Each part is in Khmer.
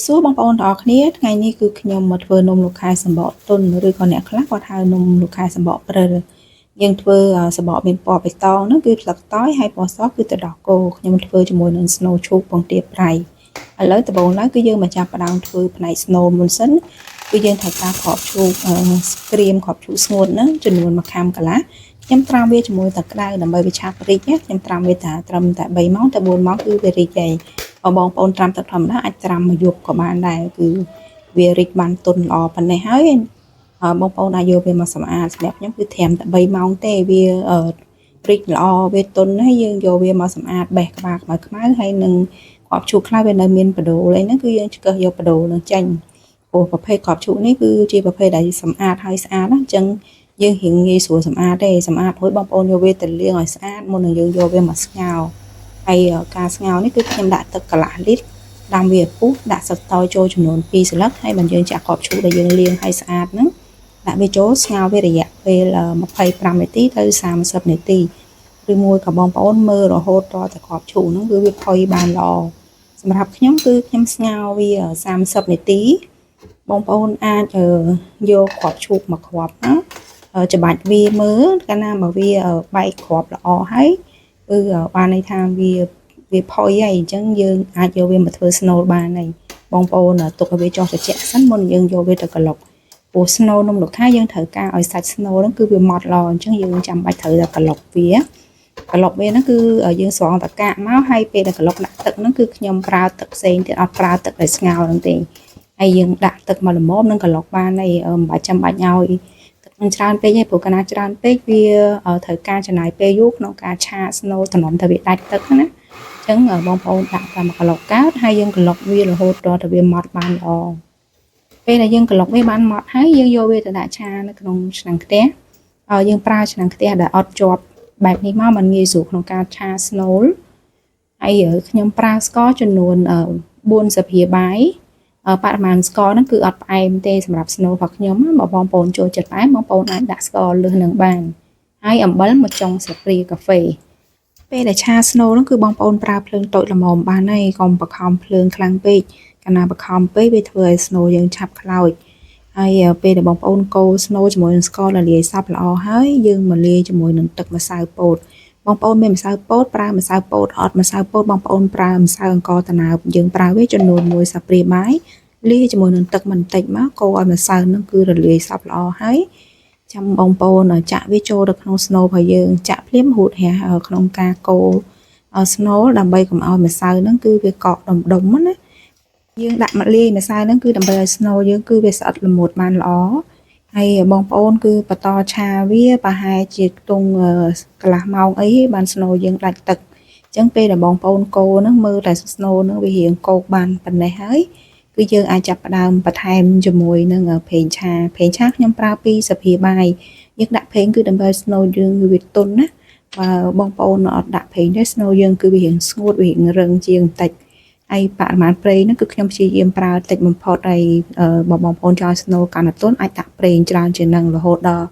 សួរបងប្អូនទាំងអស់គ្នាថ្ងៃនេះគឺខ្ញុំមកធ្វើនំលោកខែសម្បកទុនឬក៏អ្នកខ្លះគាត់ហៅនំលោកខែសម្បកព្រិលយើងធ្វើសម្បកមានពណ៌បៃតងហ្នឹងគឺស្លឹកតើយហើយពណ៌សគឺទឹកដោះគោខ្ញុំធ្វើជាមួយនឹងស្នូលឈូកពងទាប្រៃឥឡូវដំបូងឡើយគឺយើងមកចាប់ផ្ដើមធ្វើផ្នែកស្នូលមុនសិនគឺយើងត្រូវការគ្រាប់ឈូកក្រៀមគ្រាប់ឈូកស្ងួតហ្នឹងចំនួន1ខាំកន្លះខ្ញុំត្រាំវាជាមួយទឹកក្តៅដើម្បីវាឆាប់រីកខ្ញុំត្រាំវាត្រឹមតែ3ម៉ោងទៅ4ម៉ោងគឺវារីកហើយបងប្អូនត្រាំទឹកធម្មតាអាចត្រាំមួយយប់ក៏បានដែរគឺវារីកបានទុនល្អប៉ុណ្ណេះហើយបងប្អូនអាចយកវាមកសម្អាតសម្រាប់ខ្ញុំគឺត្រាំតែ3ម៉ោងទេវារីកល្អវាទុនហើយយើងយកវាមកសម្អាតបេះក្បាលខ្មៅហើយនឹងគ្រាប់ឈូកខ្លះវានៅមានបដូរអីហ្នឹងគឺយើងឆ្កឹះយកបដូរនឹងចេញព្រោះប្រភេទគ្រាប់ឈូកនេះគឺជាប្រភេទដែលសម្អាតហើយស្អាតណាអញ្ចឹងយើងរៀងងាយស្រួលសម្អាតទេសម្អាតរួចបងប្អូនយកវាទៅលាងឲ្យស្អាតមុននឹងយើងយកវាមកស្ងោរហើយការស្ងោរនេះគឺខ្ញុំដាក់ទឹកកន្លះលីត្រដាំវាពុះដាក់ស្លឹកតើយចូលចំនួន2សន្លឹកហើយបើយើងចាក់គ្រាប់ឈូកដែលយើងលាងឲ្យស្អាតហ្នឹងដាក់វាចូលស្ងោរវារយៈពេល25នាទីទៅ30នាទីឬមួយក៏បងប្អូនមើលរហូតដល់តែគ្រាប់ឈូកហ្នឹងគឺវាផុយបានល្អសម្រាប់ខ្ញុំគឺខ្ញុំស្ងោរវា30នាទីបងប្អូនអាចយកគ្រាប់ឈូកមកគ្រាប់ណាច្បាច់វាមើលកាលណាបើវាបែកគ្រាប់ល្អហើយគឺបានន័យថាវាផុយហើយអញ្ចឹងយើងអាចយកវាមកធ្វើស្នូលបានហើយបងប្អូនទុកឲ្យវាចុះត្រជាក់សិនមុនយើងយកវាទៅក្លុកព្រោះស្នូលនំលោកខែយើងត្រូវការឲ្យសាច់ស្នូលហ្នឹងគឺវាម៉ត់ល្អអញ្ចឹងយើងចាំបាច់ត្រូវតែក្លុកវាហ្នឹងគឺយើងស្រង់តកាកមកហើយពេលដែលក្លុកដាក់ទឹកហ្នឹងគឺខ្ញុំប្រើទឹកផ្សេងទៀតអត់ប្រើទឹកដែលស្ងោរហ្នឹងទេហើយយើងដាក់ទឹកមកល្មមនឹងក្លុកបានហើយមិនបាច់ចាំបាច់ឲ្យទឹកនឹងច្រើនពេកទេព្រោះកាលណាច្រើនពេកវាត្រូវការចំណាយពេលយូរក្នុងការឆាស្នូលតំណតែវាដាច់ទឹកណាអញ្ចឹងបងប្អូនដាក់តាមក្លុកកើតហើយយើងក្លុកវារហូតដល់តែវាម៉ត់បានល្អពេលដែលយើងក្លុកវាបានម៉ត់ហើយយើងយកវាទៅដាក់ឆានៅក្នុងឆ្នាំងខ្ទះយើងប្រើឆ្នាំងខ្ទះដែលអត់ជាប់បែបនេះមកมันងាយស្រួលក្នុងការឆាស្នូលហើយខ្ញុំប្រើស្ករចំនួន4ស្លាបព្រាបាយបរិមាណស្ករហ្នឹងគឺអត់ផ្អែមទេសម្រាប់ស្នូលរបស់ខ្ញុំបងប្អូនចូលចិត្តផ្អែមបងប្អូនអាចដាក់ស្ករលើសនឹងបានហើយអំបិល1ចុងស្លាបព្រាកាហ្វេពេលដែលឆាស្នូលហ្នឹងគឺបងប្អូនប្រើភ្លើងតូចល្មមបានហើយកុំបង្ខំភ្លើងខ្លាំងពេកកាលណាបង្ខំពេកវាធ្វើឲ្យស្នូលយើងឆាប់ខ្លោចហើយពេលដែលបងប្អូនកូរស្នូលជាមួយនឹងស្ករលាយសព្វល្អហើយយើងមកលាយជាមួយនឹងទឹកម្សៅពោតបងប្អូនមានម្សៅពោតប្រើម្សៅពោតអត់ម្សៅពោតបងប្អូនប្រើម្សៅអង្ករត្នោតយើងប្រើវាចំនួន1ស្លាបព្រាបាយលាយជាមួយនឹងទឹកបន្តិចមកកូរឲ្យម្សៅហ្នឹងគឺរលាយសព្វល្អហើយចាំបងប្អូនចាក់វាចូលទៅក្នុងស្នូលរបស់យើងចាក់ភ្លាមហួតរះក្នុងការកូរស្នូលដើម្បីកុំឲ្យម្សៅហ្នឹងគឺវាកកដុំណាយើងដាក់មកលាយម្សៅហ្នឹងគឺដើម្បីឲ្យស្នូលយើងគឺវាស្អិតល្មុតបានល្អហើយបងប្អូនគឺបន្តឆាវាប្រហែលជាខ្ទង់កន្លះម៉ោងអីបានស្នូលយើងដាច់ទឹកអញ្ចឹងពេលដែលបងប្អូនកូរហ្នឹងមើលតែស្នូលហ្នឹងវារៀងកោកបានប៉ុណ្ណេះហើយគឺយើងអាចចាប់ផ្ដើមបន្ថែមជាមួយនឹងប្រេងឆាខ្ញុំប្រើ2ស្លាបព្រាបាយយើងដាក់ប្រេងគឺដើម្បីស្នូលយើងវាទន់ណាបើបងប្អូនអត់ដាក់ប្រេងទេស្នូលយើងគឺវារៀងស្ងួតវារៀងរឹងជាងបន្តិចហើយបរិមាណប្រេងហ្នឹងគឺខ្ញុំព្យាយាមប្រើតិចបំផុតហើយបងប្អូនចង់ស្នូលកាន់តែទន់អាចដាក់ប្រេងច្រើនជាងនឹងរហូតដល់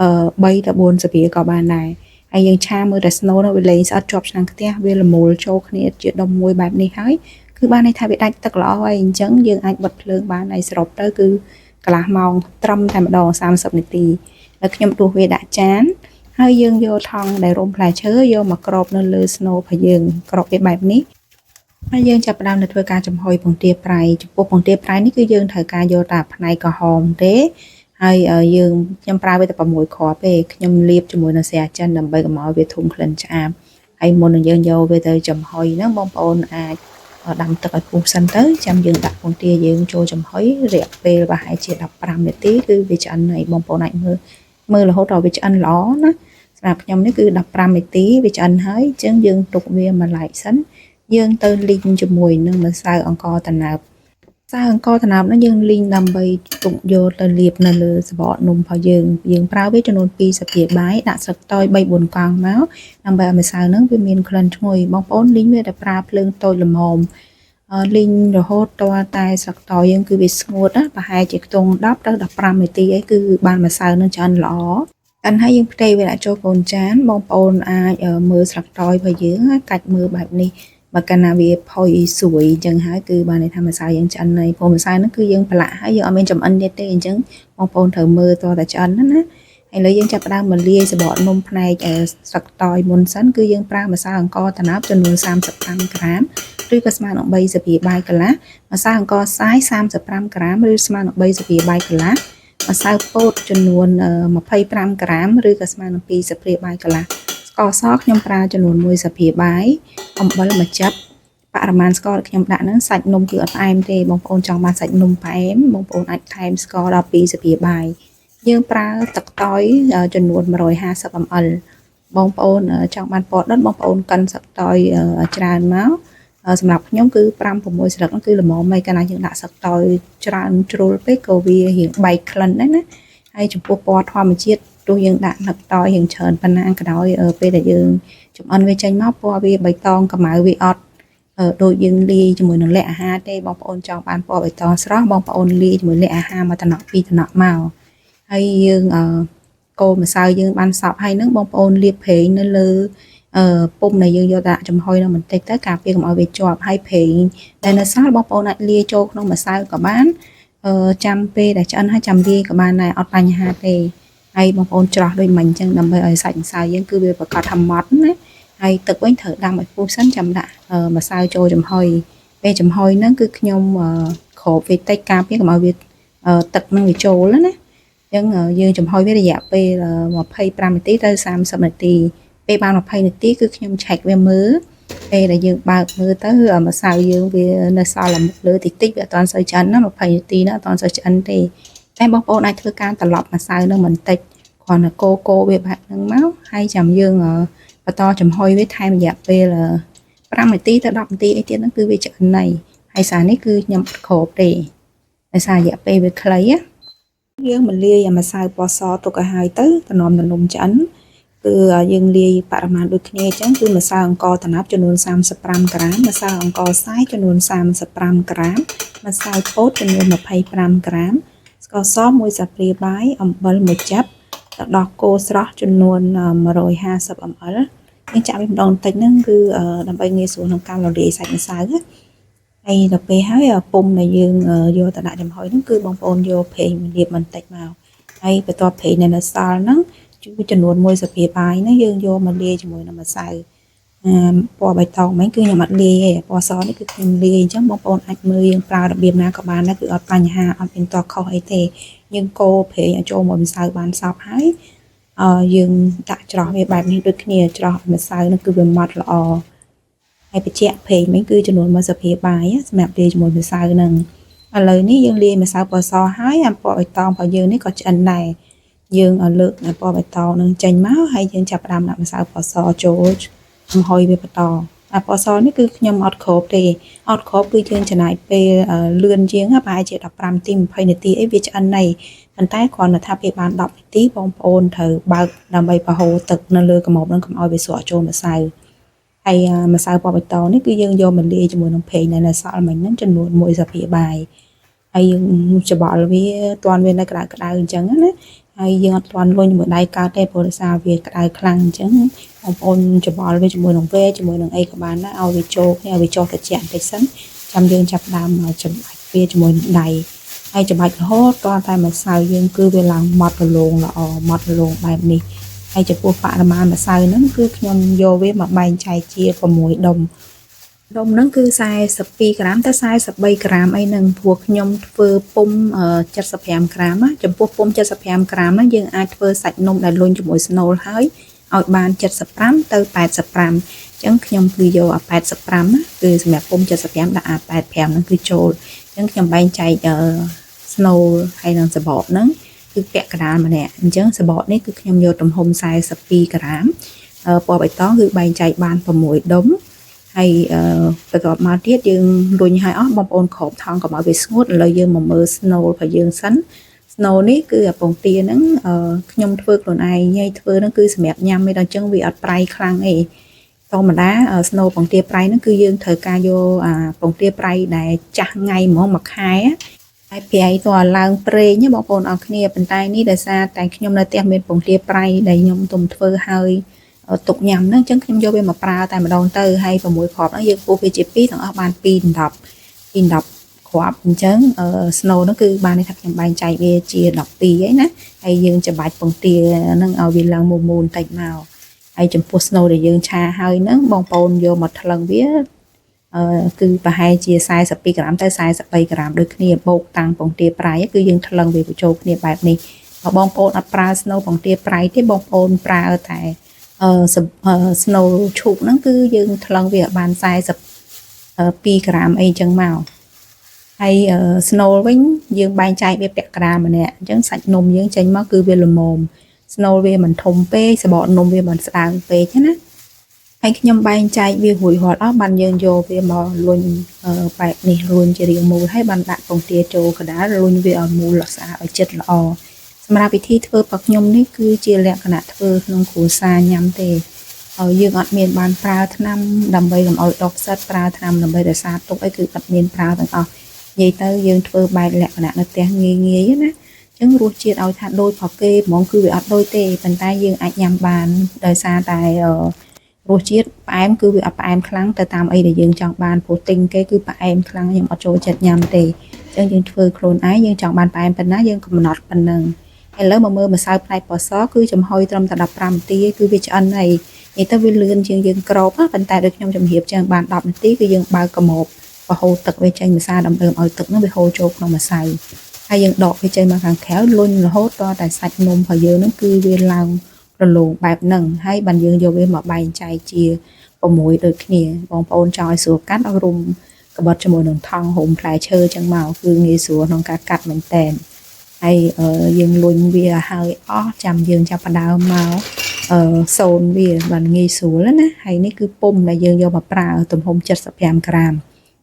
3ទៅ4ស្លាបព្រាក៏បានដែរហើយយើងឆាមើលតែស្នូលនោះវាលែងស្អិតជាប់ឆ្នាំងខ្ទះវាល្មូលចូលគ្នាជាដុំមួយបែបនេះហើយគឺបានន័យថាវាដាច់ទឹកល្អហើយអញ្ចឹងយើងអាចបិទភ្លើងបានហើយសរុបទៅគឺកន្លះម៉ោងត្រឹមតែម្ដង30នាទីហើយខ្ញុំដួសវាដាក់ចានហើយយើងយកថង់ដែលរុំផ្លែឈើយកមកគ្របនៅលើស្នូលរបស់យើងគ្របវាបែបនេះហើយយើងចាប់ផ្ដើមទៅធ្វើការចំហុយពងទាប្រៃចំពោះពងទាប្រៃនេះគឺយើងត្រូវការយកតែផ្នែកក្រហមទេហើយខ្ញុំប្រើវាតែ6គ្រាប់ទេខ្ញុំលាបជាមួយនឹងស្រាចិនដើម្បីកុំឲ្យវាធុំក្លិនឆ្អាបហើយមុននឹងយើងយកវាទៅចំហុយហ្នឹងបងប្អូនអាចដាំទឹកឲ្យពុះសិនទៅចាំយើងដាក់ពងទាយើងចូលចំហុយរយៈពេលប្រហែលជា15នាទីគឺវាឆ្អិនហើយបងប្អូនអាចមើលរហូតដល់វាឆ្អិនល្អណាសម្រាប់ខ្ញុំនេះគឺ15នាទីវាឆ្អិនហើយអញ្ចឹងយើងទុកវាមួយឡែកសិនយើងទៅលីងជាមួយនឹងម្សៅអង្ករត្នោតនោះយើងលីងដើម្បីទុកយកទៅលាបនៅលើសបកនំរបស់យើងប្រើវាចំនួន2ស្លាបព្រាបាយដាក់ស្លឹកតើយ 3-4 កង់មកដើម្បីឲ្យម្សៅហ្នឹងវាមានក្លិនឈ្ងុយបងប្អូនលីងវាតែប្រើភ្លើងតូចល្មមលីងរហូតទាល់តែស្លឹកតើយយើងគឺវាស្ងួតណាប្រហែលជាខ្ទង់10ទៅ15នាទីអីគឺបានម្សៅហ្នឹងឆ្អិនល្អហើយយើងផ្ទេរវាដាក់ចូលកូនចានបងប្អូនអាចមើលស្លឹកតើយរបស់យើងកាច់មើលបែបនេះ បើកាលណាវាផុយស្រួយអញ្ចឹងហើយគឺបានន័យថាម្សៅយើងឆ្អិនហើយព្រោះម្សៅហ្នឹងគឺយើងប្រឡាក់ហើយយើងអត់មានចំអិនទៀតទេអញ្ចឹងបងប្អូនត្រូវមើលតតែឆ្អិនណាឥឡូវយើងចាប់ផ្ដើមមកលាយសម្បកនំផ្នែកស្លឹកតើយមុនសិនគឺយើងប្រើម្សៅអង្ករត្នោតចំនួន35ក្រាមឬក៏ស្មើនឹង3ស្លាបព្រាបាយកន្លះម្សៅអង្ករខ្សាយ35ក្រាមឬស្មើនឹង3ស្លាបព្រាបាយកន្លះម្សៅពោតចំនួន25ក្រាមឬក៏ស្មើនឹង2ស្លាបព្រាបាយកន្លះស្ករសខ្ញុំប្រើចំនួន1ស្លាបព្រាបាយអំបិលម្ជិបបរិមាណស្ករដែលខ្ញុំដាក់ហ្នឹងសាច់នំគឺអត់ផ្អែមទេបងប្អូនចង់បានសាច់នំផ្អែមបងប្អូនអាចថែមស្ករដល់2ស្លាបព្រាបាយយើងប្រើទឹកតើយចំនួន150 ml បងប្អូនចង់បានពណ៌ដុតបងប្អូនកិនទឹកតើយច្រើនមកសម្រាប់ខ្ញុំគឺ5-6ស្លឹកហ្នឹងគឺល្មមហើយកាលណាយើងដាក់ទឹកតើយច្រើនជ្រុលពេកក៏វារៀងបែកក្លិនដែរណាហើយចំពោះពណ៌ធម្មជាតិទោះយើងដាក់ទឹកតើយរៀងច្រើនប៉ុណ្ណាក៏ដោយពេលដែលយើងចម្អិនវាចេញមកពណ៌វាបៃតងកម្ៅវាអត់ដូចយើងលាយជាមួយនឹងល័ខអាហារទេបងប្អូនចង់បានពណ៌បៃតងស្រស់បងប្អូនលាយជាមួយល័ខអាហារមួយតំណក់ពីរតំណក់មកហើយយើងកូរម្សៅយើងបានសព្វហើយនឹងបងប្អូនលាបប្រេងនៅលើពុំដែលយើងយកដាក់ចំហុយនឹងបន្តិចទៅការពារកុំឲ្យវាជាប់ហើយប្រេងដែលនៅសល់បងប្អូនអាចលាយចូលក្នុងម្សៅក៏បានចាំពេលដែលឆ្អិនហើយចាំលាយក៏បានដែរអត់បញ្ហាទេហើយបងប្អូនច្រោះដូចមិញអញ្ចឹងដើម្បីឲ្យសាច់ម្សៅយើងគឺវាប្រកបថាម៉ត់ណាហើយទឹកវិញត្រូវដាំឲ្យពុះសិនចាំដាក់ម្សៅចូលចំហុយពេលចំហុយហ្នឹងគឺខ្ញុំគ្របវាតិចការពារកុំឲ្យវាទឹកនឹងវាចូលណាអញ្ចឹងយើងចំហុយវារយៈពេល25នាទីទៅ30នាទីពេលបាន20នាទីគឺខ្ញុំឆែកវាមើលពេលដែលយើងបើកមើលទៅម្សៅយើងវានៅសល់លើតិចតិចវាអត់ទាន់សូវឆ្អិនណា20នាទីណាអត់ទាន់សូវឆ្អិនទេតែបងប្អូនអាចធ្វើការត្រឡប់ម្សៅនឹងបន្តិចគ្រាន់តែកូរវាបែបហ្នឹងមកហើយចាំយើងបន្តចំហុយវាថែមរយៈពេល5នាទីទៅ10នាទីអីទៀតហ្នឹងគឺវាឆ្អិនហើយសារនេះគឺខ្ញុំអត់គ្របទេដោយសាររយៈពេលវាខ្លីណាយើងមកលាយម្សៅពណ៌សទុកឲ្យហើយទៅតំណនំឆ្អិនគឺយើងលាយបរិមាណដូចគ្នាអញ្ចឹងគឺម្សៅអង្ករត្នោតចំនួន35ក្រាមម្សៅអង្ករខ្សាយចំនួន35ក្រាមម្សៅពោតចំនួន25ក្រាមស្ករស1ស្លាបព្រាបាយអំបិល1ចិបទឹកដោះគោស្រស់ចំនួន150 ml យើងចាក់វាម្ដងបន្តិចហ្នឹងគឺដើម្បីងាយស្រួលក្នុងការរលាយសាច់ម្សៅណាហើយដល់ពេលហើយពុំដែលយើងយកទៅដាក់ចំហុយហ្នឹងគឺបងប្អូនយកប្រេងលាបបន្តិចមកហើយបន្ទាប់ប្រេងនៅសល់ហ្នឹងចំនួន1ស្លាបព្រាបាយហ្នឹងយើងយកមកលាយជាមួយនឹងម្សៅពណ៌បៃតងមិញគឺខ្ញុំអត់លាយទេពណ៌សនេះគឺខ្ញុំលាយអញ្ចឹងបងប្អូនអាចមើលយើងប្រើរបៀបណាក៏បានដែរគឺអត់បញ្ហាអត់មានតខុសអីទេយើងកូរប្រេងឲ្យចូលមួយម្សៅបានសព្វហើយយើងដាក់ច្រោះវាបែបនេះដូចគ្នាច្រោះម្សៅនោះគឺវាម៉ត់ល្អហើយបញ្ជាក់ប្រេងមិញគឺចំនួន1ស្លាបព្រាបាយសម្រាប់លាយជាមួយម្សៅហ្នឹងឥឡូវនេះយើងលាយម្សៅពណ៌សហើយអាពណ៌បៃតងរបស់យើងនេះក៏ឆ្អិនដែរយើងលើកពណ៌បៃតងនឹងចេញមកហើយយើងចាប់ផ្ដើមដាក់ម្សៅពណ៌សចូលចំហុយវាបន្តអាពណ៌សនេះគឺខ្ញុំអត់គ្របទេអត់គ្របគឺយើងចំណាយពេលលឿនជាងប្រហែលជា15នាទី20នាទីអីវាឆ្អិនហើយប៉ុន្តែគ្រាន់តែថាពេលបាន10នាទីបងប្អូនត្រូវបើកដើម្បីបហូរទឹកនៅលើក្រមុំនឹងកុំឲ្យវាស្រក់ចូលម្សៅហើយម្សៅពណ៌បៃតងនេះគឺយើងយកមកលាយជាមួយនឹងប្រេងនៅសល់មិញហ្នឹងចំនួន1ស្លាបព្រាបាយហើយយើងច្បល់វាទាន់វានៅក្តៅៗអញ្ចឹងណាហើយយើងអត់ទាន់លុញជាមួយដៃកើតទេព្រោះដោយសារវាក្តៅខ្លាំងអញ្ចឹងបងប្អូនច្បល់វាជាមួយនឹងវែជាមួយនឹងអីក៏បានដែរឲ្យវាចូលគ្នាឲ្យវាចុះត្រជាក់បន្តិចសិនចាំយើងចាប់ដើមចំបាច់វាជាមួយនឹងដៃហើយចំបាច់រហូតទាល់តែម្សៅយើងគឺវាឡើងម៉ត់រលោងល្អម៉ត់រលោងបែបនេះហើយចំពោះបរិមាណម្សៅហ្នឹងគឺខ្ញុំយកវាមកបែងចែកជា6ដុំហ្នឹងគឺ42ក្រាមទៅ43ក្រាមអីហ្នឹងព្រោះខ្ញុំធ្វើពុំ75ក្រាមណាចំពោះពុំ75ក្រាមហ្នឹងយើងអាចធ្វើសាច់នំដែលលុញជាមួយស្នូលហើយឲ្យបាន75ទៅ85អញ្ចឹងខ្ញុំគឺយក85ណាគឺសម្រាប់ពុំ75ដាក់85ហ្នឹងគឺចូលអញ្ចឹងខ្ញុំបែងចែកស្នូលហើយនឹងសបកហ្នឹងគឺពាក់កណ្ដាលម្នាក់អញ្ចឹងសបកនេះគឺខ្ញុំយកទំហំ42ក្រាមពណ៌បៃតងគឺបែងចែកបាន6ដុំហើយបន្ទាប់មកទៀតយើងរុញឲ្យអស់បងប្អូនគ្របថង់កុំឲ្យវាស្ងួតឥឡូវយើងមកមើលស្នូលរបស់យើងសិនស្នូលនេះគឺអាពងទាហ្នឹងខ្ញុំធ្វើខ្លួនឯងញ៉ៃធ្វើហ្នឹងគឺសម្រាប់ញ៉ាំឯដល់អញ្ចឹងវាអត់ប្រៃខ្លាំងទេធម្មតាស្នូលពងទាប្រៃហ្នឹងគឺយើងត្រូវការយកអាពងទាប្រៃដែលចាស់ថ្ងៃហ្មងមួយខែហើយប្រៃតើឡើងប្រេងបងប្អូនអរគ្នាប៉ុន្តែនេះដោយសារតែខ្ញុំនៅផ្ទះមានពងទាប្រៃដែលខ្ញុំទុំធ្វើហើយ ទុកញ៉ាំហ្នឹងអញ្ចឹងខ្ញុំយកវាមកប្រើតែម្ដងទៅហើយ6គ្រាប់ហ្នឹងយើងពុះវាជា2ទាំងអស់បាន2 10គ្រាប់អញ្ចឹងsnow ហ្នឹងគឺបានន័យថាខ្ញុំបែងចែកវាជា12ហើយណាហើយយើងច្បាច់ពងទាហ្នឹងឲ្យវាឡើងមូលបន្តិចមកហើយចំពោះ snow ដែលយើងឆាហើយហ្នឹងបងប្អូនយកមកថ្លឹងវាគឺប្រហែលជា42ក្រាមទៅ43ក្រាមដូចគ្នាបូកតាំងពងទាប្រៃគឺយើងថ្លឹងវាបញ្ចូលគ្នាបែបនេះបើបងប្អូនអត់ប្រើ snow ពងទាប្រៃទេបងប្អូនប្រើតែsnow ឈូកហ្នឹងគឺយើងថ្លឹងវាបាន42ក្រាមអីចឹងមកហើយ snow វិញយើងបែងចែកវាពាក់ក្រាមម្នាក់អញ្ចឹងសាច់នំយើងចេញមកគឺវាល្មម snow វាមិនធំពេកសបកនំវាមិនស្ដើងពេកណាហើយខ្ញុំបែងចែកវារួចរាល់អស់បានយើងយកវាមកលុញបែបនេះលុញជារាងមូលហើយបានដាក់ពងទាចូលកដាលលុញវាឲ្យមូលស្អាតឲ្យជិតល្អសម្រាប់វិធីធ្វើរបស់ខ្ញុំនេះគឺជាលក្ខណៈធ្វើក្នុងគ្រួសារញ៉ាំទេយើងអត់មានបានប្រើថ្នាំដើម្បីកុំឲ្យដុះផ្សិតប្រើថ្នាំដើម្បីរក្សាទុកអីគឺអត់មានប្រើទាំងអស់និយាយទៅយើងធ្វើបែបលក្ខណៈនៅផ្ទះងាយងាយណាចឹងរសជាតិឲ្យថាដូចប្រគេហ្មងគឺវាអត់ដូចទេប៉ុន្តែយើងអាចញ៉ាំបានដោយសារតែរសជាតិផ្អែមគឺវាអត់ផ្អែមខ្លាំងទៅតាមអីដែលយើងចង់បានព្រោះទិញគេគឺផ្អែមខ្លាំងខ្ញុំអត់ចូលចិត្តញ៉ាំទេចឹងយើងធ្វើខ្លួនឯងយើងចង់បានផ្អែមប៉ុណ្ណាយើងកំណត់ប៉ុណ្ណឹងឥឡូវមកមើលម្សៅផ្លែបសគឺចំហុយត្រឹមតែ15នាទីគឺវាឆ្អិនហើយនិយាយទៅវាលឿនជាងយើងក្របប៉ុន្តែដូចខ្ញុំជំរាបចឹងបាន10នាទីគឺយើងបើកកម៉ូបរហូតទឹកវាចេញម្សៅដើម្បីឲ្យទឹកនោះវាហូរចូលក្នុងម្សៅហើយយើងដកវាចេញមកខាងក្រៅលុញរហូតដល់តែសាច់នំរបស់យើងហ្នឹងគឺវាឡើងរលោងបែបហ្នឹងហើយបានយើងយកវាមកបែងចែកជា6ដូចគ្នាបងប្អូនចង់ឲ្យស្រួលកាត់ឲ្យរុំក្បត់ជាមួយនឹងថង់ហុំផ្លែឈើចឹងមកគឺងាយស្រួលក្នុងការកាត់មែនតែនហើយយើងលុញវាឲ្យអស់ចាំយើងចាប់ផ្ដើមមកសូនវាបានងាយស្រួលណាហើយនេះគឺពុំដែលយើងយកមកប្រើទំហំ75ក្រាម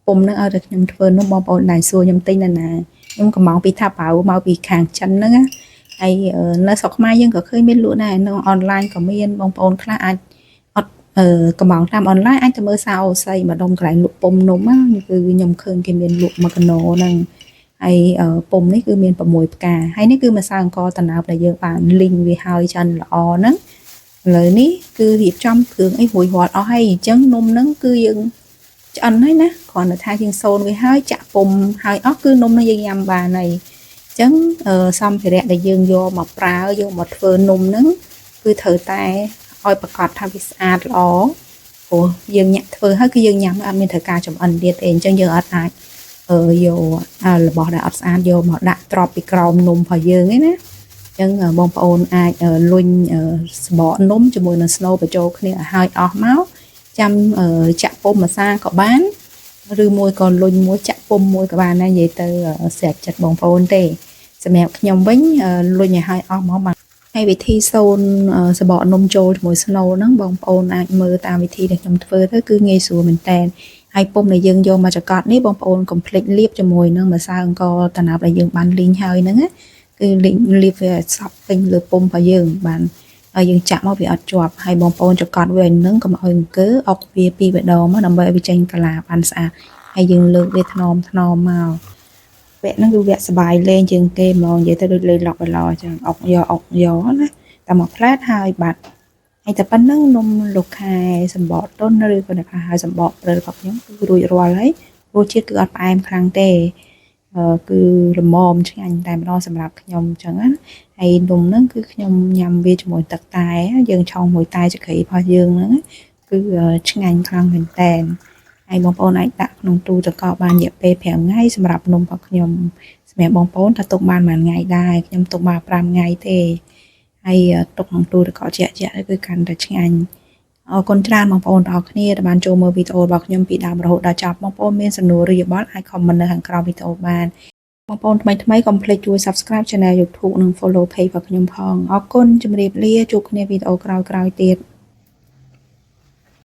ពុំហ្នឹងឲ្យតែខ្ញុំធ្វើនោះបងប្អូនដែរសួរខ្ញុំទិញនៅណាខ្ញុំកំងពីថាប៉ៅមកពីខាងចិនហ្នឹងណាហើយនៅស្រុកខ្មែរយើងក៏ឃើញមានលក់ដែរនៅអនឡាញក៏មានបងប្អូនខ្លះអាចអត់កំងតាមអនឡាញអាចទៅមើលសារអូស័យម្ដុំកន្លែងលក់ពុំនំគឺខ្ញុំឃើញគេមានលក់1គីឡូហ្នឹងហើយពុំនេះគឺមាន6ផ្កាហើយនេះគឺម្សៅអង្ករត្នោតដែលយើងបានលីងវាហើយចិនល្អហ្នឹងឥឡូវនេះគឺរៀបចំគ្រឿងអីរួចរាល់អស់ហើយអញ្ចឹងនំហ្នឹងគឺយើងឆ្អិនហើយណាគ្រាន់តែថាយើងសូនវាហើយចាក់ពុំហើយអស់គឺនំនេះយើងញ៉ាំបានហើយអញ្ចឹងសម្ភារៈដែលយើងយកមកប្រើយកមកធ្វើនំហ្នឹងគឺត្រូវតែឲ្យប្រកាសថាវាស្អាតល្អព្រោះយើងញាក់ធ្វើហើយគឺយើងញ៉ាំអត់មានត្រូវការចំអិនទៀតទេអញ្ចឹងយើងអត់អាចយករបស់ដែលអត់ស្អាតយកមកដាក់ទ្របពីក្រោមនំរបស់យើងឯណាអញ្ចឹងបងប្អូនអាចលុញសបកនំជាមួយនឹង snow បញ្ចូលគ្នាឲ្យហើយអស់មកចាំចាក់ពុំម្សាក៏បានឬមួយក៏លុញមួយចាក់ពុំមួយក៏បានដែរនិយាយទៅស្រេចចិត្តបងប្អូនទេសម្រាប់ខ្ញុំវិញលុញឲ្យហើយអស់មកបានហើយវិធីសូនសបកនំចូលជាមួយ snow ហ្នឹងបងប្អូនអាចមើលតាមវិធីដែលខ្ញុំធ្វើទៅគឺងាយស្រួលមែនតើហើយពុំដែលយើងយកមកចង្កត់នេះបងប្អូនកុំភ្លេចលាបជាមួយនឹងម្សៅអង្ករត្នោតដែលយើងបានលីងហើយហ្នឹងណាគឺលាបវាសប់ពេញលើពុំរបស់យើងបានហើយយើងចាក់មកវាអត់ជាប់ហើយបងប្អូនចង្កត់វានឹងកុំឲ្យអង្គើអុកវាពីរដងមកដើម្បីឲ្យវាចេញកាឡាបានស្អាតហើយយើងលើកវាថ្នមមកវគ្គហ្នឹងគឺវគ្គសบายលេងជាងគេហ្មងនិយាយទៅដូចលេងឡុកបឡអញ្ចឹងអុកយកណាតែមកផ្លែតហើយបាត់ហើយតែប៉ុណ្្នឹងនំលោកខែសម្បកតុនឬក៏អ្នកហៅសម្បកព្រិលរបស់ខ្ញុំគឺរួចរាល់ហើយរសជាតិគឺអត់ផ្អែមខ្លាំងទេគឺល្មមឆ្ងាញ់តែម្ដងសម្រាប់ខ្ញុំអញ្ចឹងណាហើយនំហ្នឹងគឺខ្ញុំញ៉ាំវាជាមួយទឹកតែយើងឆុងមួយតែចក្រីរបស់យើងហ្នឹងគឺឆ្ងាញ់ខ្លាំងមែនតែនហើយបងប្អូនអាចដាក់ក្នុងទូទឹកកកបានរយៈពេល5ថ្ងៃសម្រាប់នំរបស់ខ្ញុំសម្រាប់បងប្អូនថាទុកបានមួយថ្ងៃដែរខ្ញុំទុកបាន5ថ្ងៃទេហើយទុកក្នុងទូទឹកកកជាក់ៗគឺកាន់តែឆ្ងាញ់អរគុណច្រើនបងប្អូនទាំងអស់គ្នាដែលបានចូលមើលវីដេអូរបស់ខ្ញុំពីដើមរហូតដល់ចប់បងប្អូនមានសំណួរឬយោបល់អាច comment នៅខាងក្រោមវីដេអូបានបងប្អូនថ្មីកុំភ្លេចជួយ Subscribe Channel YouTube និង Follow Page របស់ខ្ញុំផងអរគុណជម្រាបលាជួបគ្នាវីដេអូក្រោយៗទៀត